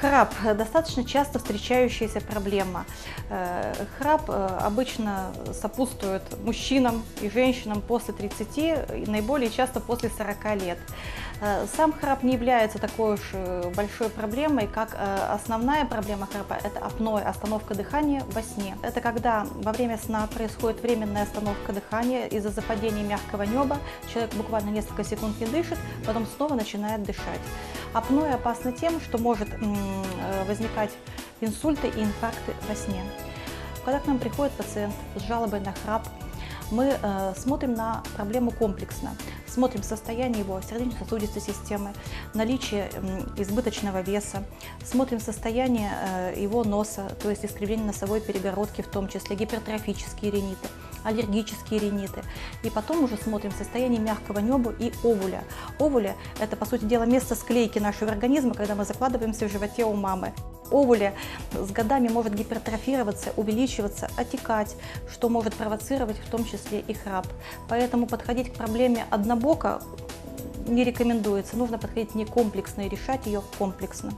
Храп – достаточно часто встречающаяся проблема. Храп обычно сопутствует мужчинам и женщинам после 30 и наиболее часто после 40 лет. Сам храп не является такой уж большой проблемой, как основная проблема храпа – это апноэ, остановка дыхания во сне. Это когда во время сна происходит временная остановка дыхания из-за западения мягкого неба, человек буквально несколько секунд не дышит, потом снова начинает дышать. Апноэ опасно тем, что может возникать инсульты и инфаркты во сне. Когда к нам приходит пациент с жалобой на храп, мы смотрим на проблему комплексно. Смотрим состояние его сердечно-сосудистой системы, наличие избыточного веса, смотрим состояние его носа, то есть искривление носовой перегородки, в том числе гипертрофические риниты, аллергические риниты. И потом уже смотрим состояние мягкого неба и овуля. Овуля – это, по сути дела, место склейки нашего организма, когда мы закладываемся в животе у мамы. Овуля с годами может гипертрофироваться, увеличиваться, отекать, что может провоцировать в том числе и храп. Поэтому подходить к проблеме однобоко не рекомендуется. Нужно подходить не комплексно и решать ее комплексно.